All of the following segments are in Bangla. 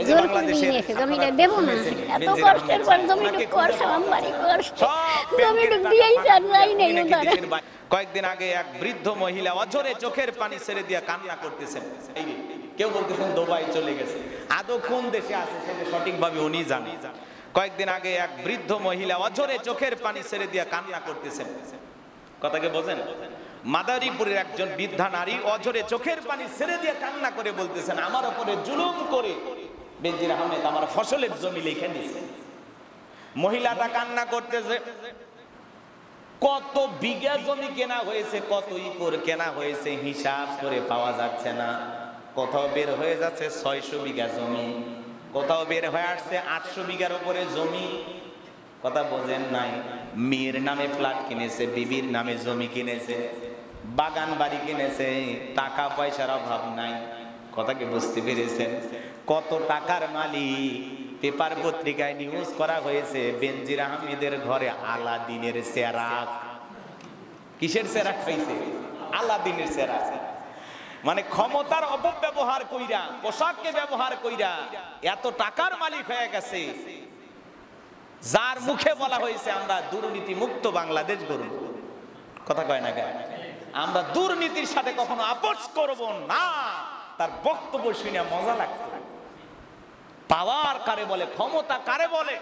জোর করে নিয়ে এসে জমিটা দেবো না, এত কষ্টের পর জমিটুক করছিলাম, বাড়ি করছে, জমিটুক দিয়েই যাই নেই ওনারা। কয়েকদিন আগে এক বৃদ্ধ মহিলা অঝরে চোখের পানি ছেড়ে দিয়ে কান্না করতেছেন। কেউ বলতেছেন দুবাই চলে গেছে, আদৌ কোন দেশে আছে সেটা সঠিকভাবে উনি জানেন। কয়েকদিন আগে এক বৃদ্ধ মহিলা অঝরে চোখের পানি ছেড়ে দিয়ে কান্না করতেছেন। কথাকে বোঝেন? মাদারীপুরের একজন বৃদ্ধা নারী অঝরে চোখের পানি ছেড়ে দিয়ে কান্না করে বলতেছেন, আমার উপরে জুলুম করে বেনজির আহমেদ আমার ফসলের জমি লিখে দিয়েছে। মহিলাটা কান্না করতেছে, কত বিঘা জমি কেনা হয়েছে, কত একর কেনা হয়েছে হিসাব করে পাওয়া যাচ্ছে না। কোথাও বের হয়ে যাচ্ছে 600 বিঘা জমি, কোথাও বের হয়ে আসছে 800 বিঘার উপরে জমি। কথা বোঝেন নাই? মেয়ের নামে ফ্ল্যাট কিনেছে, বিবির নামে জমি কিনেছে, বাগান বাড়ি কিনেছে, টাকা পয়সার অভাব নাই। কথা কি বুঝতে পেরেছেন? কত টাকার মালিক। পেপার পত্রিকায় নিউজ করা হয়েছে বেনজির আহমেদের ঘরে আলাদিনের চেরাগ। কিসের চেরাগ খাইছে? আলাদিনের চেরাগ। মানে ক্ষমতার অপব্যবহার কইরা, পোশাককে ব্যবহার কইরা এত টাকার মালিক হয়ে গেছে, যার মুখে বলা হয়েছে আমরা দুর্নীতি মুক্ত বাংলাদেশ গড়ব। কথা কয় না কেন? আমরা দুর্নীতির সাথে কখনো আপোষ করব না, তার বক্তব্য শুনে মজা লাগতো। পাওয়ার কারে বলে, ক্ষমতা কারে বলে?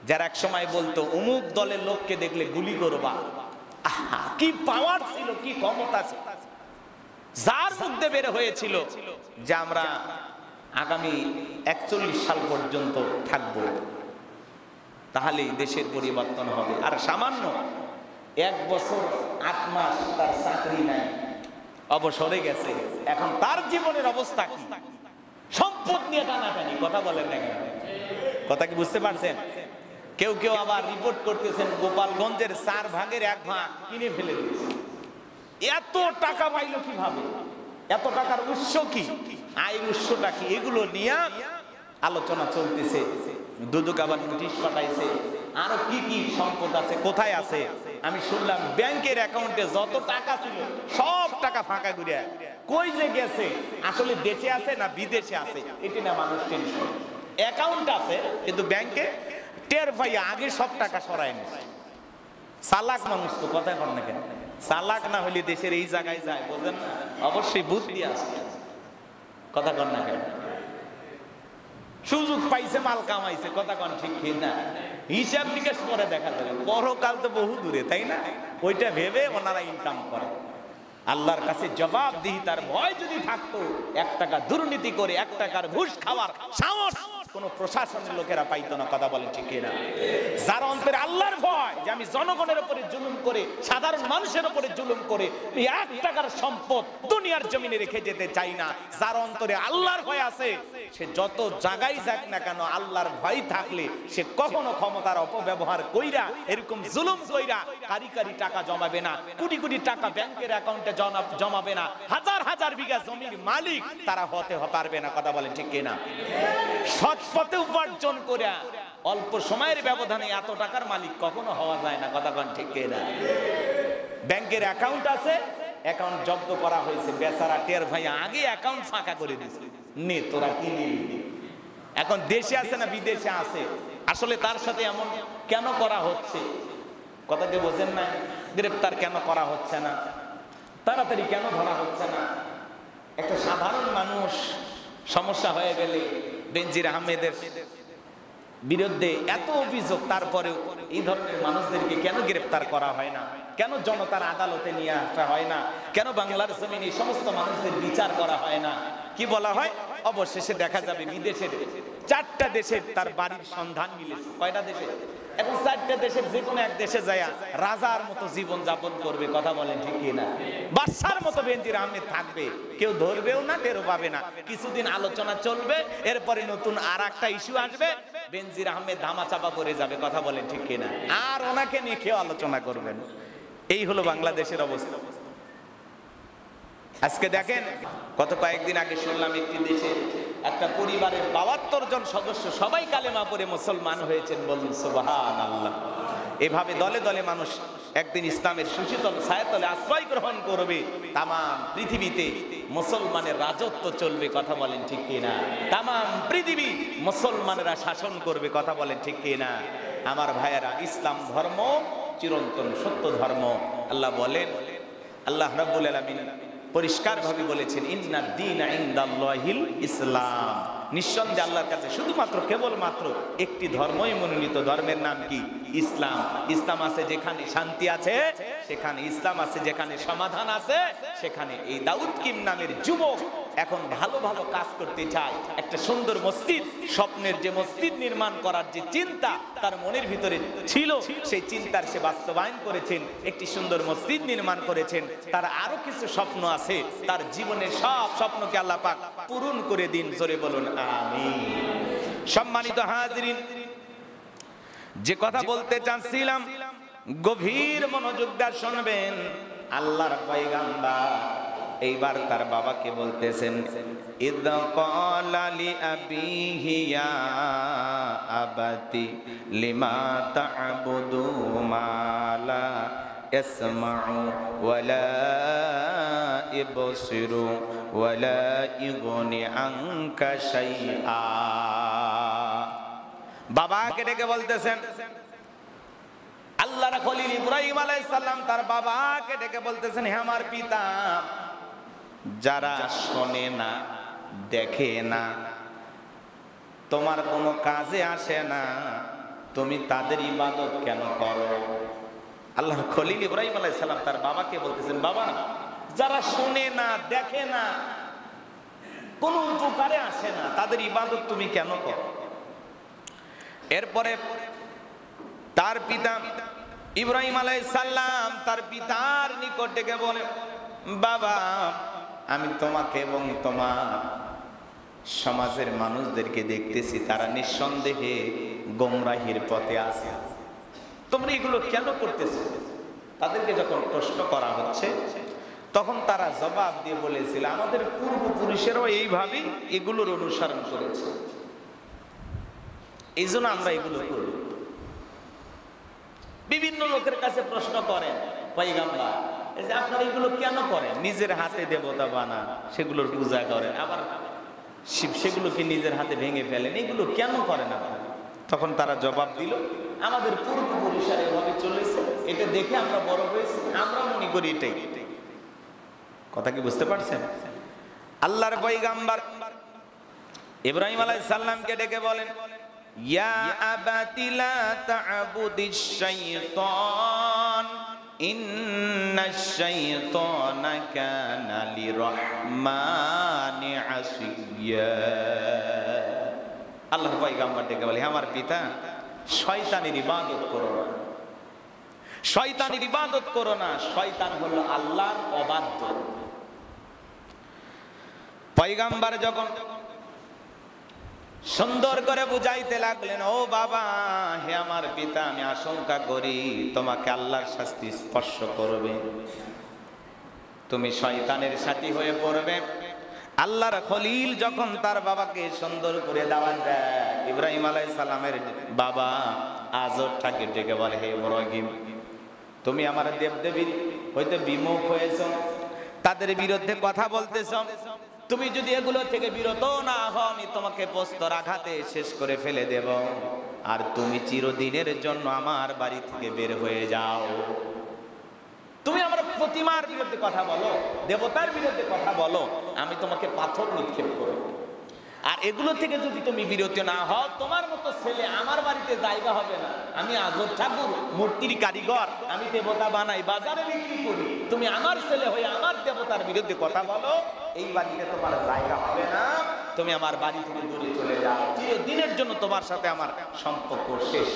যারা এক সময় বলতো অমুক দলের লোককে দেখলে গুলি করবা, কি পাওয়ার ছিল, কি ক্ষমতা ছিল, যার মধ্যে বের হয়েছিল যে আমরা আগামী 41 সাল পর্যন্ত থাকবো, তাহলেই দেশের পরিবর্তন হবে। আর সামান্য 1 বছর 8 মাস তার চাকরি নাই, অবসরে গেছে, এখন তার জীবনের অবস্থা কি? সম্পদ নিয়ে টানাটানি। কথা বলেন না কেন? কথা কি বুঝতে পারছেন? কেউ কেউ আবার রিপোর্ট করতেছেন গোপালগঞ্জের 4 ভাগের 1 ভাগ কিনে ফেলে দিয়েছে। এত টাকা পাইল কিভাবে? এত টাকার উৎস কি, আয়ের উৎসটা কি? এগুলো নিয়ে আলোচনা চলতেছে। দুদক আবার নোটিশ পাঠাইছে, আরো কি কি সম্পদ আছে, কোথায় আছে। আমি শুনলাম ব্যাংকের অ্যাকাউন্টে যত টাকা ছিল সব টাকা ফাঁকা ঘুরে কই যে গেছে, আসলে দেশে আছে না বিদেশে আছে এটি না মানুষ টেনশন। অ্যাকাউন্ট আছে কিন্তু ব্যাংকে টের পাই আগে সব টাকা সরায় নিছে। চালাক মানুষ তো। কথা কর না কেন? চালাক না হলে দেশের এই জায়গায় যায়, বোঝেন না? অবশ্যই বুদ্ধি আছে। কথা কর না কেন? সুযোগ পাইছে, মাল কামাইছে। কথা কন ঠিক না? হিসাব নিকাশ করে দেখা যাবে, পরকাল তো বহু দূরে, তাই না? ওইটা ভেবে ওনারা ইনকাম করে। আল্লাহর কাছে জবাবদিহিতার ভয় যদি থাকতো, 1 টাকা দুর্নীতি করে 1 টাকার ঘুষ খাওয়ার সাহস কোন প্রশাসনের লোকেরা পাইতো না। কথা বলেন ঠিক না? যার অন্তরে আল্লাহর ভয় যে আমি জনগণের উপরে জুলুম করে, সাধারণ মানুষের উপরে জুলুম করে 1 টাকার সম্পদ দুনিয়ার জমিনে রেখে যেতে চাই না, যার অন্তরে আল্লাহর ভয় আছে, সে যত জায়গায় যাক না কেন আল্লাহর ভয় থাকলে সে কখনো ক্ষমতার অপব্যবহার কইরা, এরকম জুলুম কইরা কারি কারি টাকা জমাবে না, কোটি কোটি টাকা ব্যাংকের অ্যাকাউন্টে জমাবে না, হাজার হাজার বিঘা জমির মালিক তারা হতে পারবে না। কথা বলেন ঠিক কিনা? সৎ পথে উপার্জন করে অল্প সময়ের ব্যবধানে এত টাকার মালিক কখনো হওয়া যায় না। কথা বলেন ঠিক কিনা? ব্যাংকের অ্যাকাউন্ট আছে, অ্যাকাউন্ট জব্দ করা হয়েছে, বেচারা টের ভাই আগে অ্যাকাউন্ট ফাঁকা করে দিয়েছে, নে তোরা কি নিবি। এখন দেশে আছে না বিদেশে আছে, আসলে তার সাথে এমন কেন করা হচ্ছে? কথাকে বোঝেন না? গ্রেফতার কেন করা হচ্ছে না, তাড়াতাড়ি কেন ধরা হচ্ছে না? একটা সাধারণ মানুষ সমস্যা হয়ে গেলে বেনজির আহমেদের বিরুদ্ধে এত অভিযোগ, তারপরেও এই ধরনের মানুষদেরকে কেন গ্রেফতার করা হয় না? কেন জনতার আদালতে নিয়ে আসা হয় না? কেন বাংলার জমিনে এই সমস্ত মানুষদের বিচার করা হয় না? কি বলা হয়? অবশেষে দেখা যাবে বিদেশের 4টা দেশের তার বাড়ির সন্ধান মিলেছে। কয়টা দেশে? এখন 4টা দেশের যে কোনো এক দেশে যায় রাজার মতো জীবন যাপন করবে। কথা বলেন ঠিক কিনা? বাদশার মতো বেনজির আহমেদ থাকবে, কেউ ধরবেও না, টেরও পাবে না। কিছুদিন আলোচনা চলবে, এরপরে নতুন আর একটা ইস্যু আসবে, বেনজির আহমেদ ধামাচাপা পড়ে যাবে। কথা বলেন ঠিক কিনা? আর ওনাকে নিয়ে কেউ আলোচনা করবেন। এই হলো বাংলাদেশের অবস্থা। আজকে দেখেন, গত কয়েকদিন আগে শুনলাম একটি দেশে একটা পরিবারের 72 জন সদস্য সবাই কালেমা পড়ে মুসলমান হয়েছেন। বলুন সুবহানাল্লাহ। এভাবে দলে দলে মানুষ একদিন ইসলামের সুশীতল ছায়াতলে আশ্রয় গ্রহণ করবে। তামাম পৃথিবীতে মুসলমানের রাজত্ব চলবে, কথা বলেন ঠিক কিনা? তামাম পৃথিবী মুসলমানেরা শাসন করবে, কথা বলেন ঠিক কিনা? আমার ভাইয়েরা, ইসলাম ধর্ম চিরন্তন সত্য ধর্ম। আল্লাহ বলেন, আল্লাহ রাব্বুল আলামিন পরিষ্কারভাবে বলেছেন, ইন্নাদ দীনা ইনদাল্লাহিল ইসলাম। নিঃসন্দেহে আল্লাহর কাছে শুধুমাত্র কেবলমাত্র একটি ধর্মই মনোনীত, ধর্মের নাম কি? ইসলাম। ইসলাম আছে যেখানে শান্তি আছে সেখানে, ইসলাম আছে যেখানে সমাধান আছে সেখানে। এই দাউদ কিম নামের যুবক এখন ভালো ভালো কাজ করতে চায়, একটা সুন্দর মসজিদ, স্বপ্নের যে মসজিদ নির্মাণ করার যে চিন্তা তার মনের ভিতরে ছিল, সেই চিন্তার সে বাস্তবায়ন করেছেন, একটি সুন্দর মসজিদ নির্মাণ করেছেন। তার আরো কিছু স্বপ্ন আছে, তার জীবনের সব স্বপ্নকে আল্লাহ পাক পূরণ করে দিন, জোরে বলুন আমিন। সম্মানিত হাজিরিন, যে কথা বলতে চাচ্ছিলাম গভীর মনোযোগ দিয়ে শুনবেন। আল্লাহর পয়গম্বর এইবার তার বাবাকে বলতেছেন, ইদ ক্বালা লি আবিহি ইয়া আবাতি লিমা তা'বুদু মা লা ইয়াসমাউ ওয়া লা ইবসিরু ওয়া লা ইগনি আনকা শাইআ। বাবাকে ডেকে বলতেছেন, আল্লাহর খলিল ইব্রাহিম আলাইহিস সালাম তার বাবাকে ডেকে বলতেছেন, হে আমার পিতা, যারা শোনে না, দেখে না, তোমার কোনো কাজে আসে না, তুমি তাদের ইবাদত কেন করো? আল্লাহর খলিল ইব্রাহিম আলাইহিস সালাম তার বাবাকে বলতেছেন, বাবা, যারা শোনে না, দেখে না, কোনো উপকারে আসে না, তাদের ইবাদত তুমি কেন করো? এরপরে তার পিতা ইব্রাহিম আলাইহিস সালাম তার পিতার নিকট ডেকে বলে, বাবা, আমি তোমাকে এবং তোমার সমাজের মানুষদেরকে দেখতেছি, তারা নিঃসন্দেহে গোমরাহির পথে আছে, তোমরা এগুলো কেন করতেছো? তাদেরকে যখন প্রশ্ন করা হচ্ছে তখন তারা জবাব দিয়ে বলেছিল, আমাদের পূর্বপুরুষেরাও এইভাবেই এগুলোর অনুসরণ করেছে, এই জন্য আমরা এগুলো করি। বিভিন্ন লোকের কাছে প্রশ্ন করেন, পয়গম্বর, আপনারা এগুলো কেন করেন? নিজের হাতে দেবতা বানান, সেগুলোর পূজা করেন, আবার সেগুলোকে নিজের হাতে ভেঙে ফেলেন, এগুলো কেন করেন আপনারা? তখন তারা জবাব দিল, আমাদের পূর্বপুরুষেরা এভাবে চলেছে, এটা দেখে আমরা বড় হয়েছি, আমরা মনে করি এটাই। কথা কি বুঝতে পারছেন? আল্লাহর পয়গম্বর ইব্রাহিম আলাইহিস সালামকে ডেকে বলেন, ইয়া আবাতি লা তা'বুদিশ শাইতান ইন্নাশ শাইতানা কানা লিরহমানি আসিয়া। আল্লাহর পয়গম্বর ডেকে বলে, আমার পিতা, শয়তানের ইবাদত করো না, শয়তানের ইবাদত করো না, শয়তান হলো আল্লাহর অবাধ্য। পয়গম্বর যখন সুন্দর করে বুঝাইতে লাগলেন, ও বাবা, হে আমার পিতা, আমি আশঙ্কা করি তোমাকে আল্লাহর শাস্তি স্পর্শ করবে, তুমি শয়তানের সাথী হয়ে পড়বে। আল্লাহর খলিল যখন তার বাবাকে সুন্দর করে দাওয়াত দেয়, ইব্রাহিম আলাইহিস সালামের বাবা আযরটাকে ডেকে বলে, হে ইব্রাহিম, তুমি আমার দেবদেবীর হইতে বিমুখ হয়েছ, তাদের বিরুদ্ধে কথা বলতেছ, তুমি যদি এগুলো থেকে বিরত না হও, আমি তোমাকে প্রস্তর আঘাতে শেষ করে ফেলে দেব, আর তুমি চিরদিনের জন্য আমার বাড়ি থেকে বের হয়ে যাও। তুমি আমার প্রতিমার বিরুদ্ধে কথা বলো, দেবতার বিরুদ্ধে কথা বলো, আমি তোমাকে পাথর নিক্ষেপ করব। আর এগুলো থেকে যদি তুমি বিরত না হও, তোমার মতো ছেলে আমার বাড়িতে জায়গা হবে না। আমি আযর ঠাকুর, মূর্তির কারিগর, আমি দেবতা বানাই, বাজারে বিক্রি করি, তুমি আমার ছেলে হয়ে আমার দেবতার বিরুদ্ধে কথা বলো, এই বাড়িতে তোমার জায়গা হবে না, তুমি আমার বাড়ি থেকে দূরে চলে যাও, চিরদিনের জন্য তোমার সাথে আমার সম্পর্ক শেষ।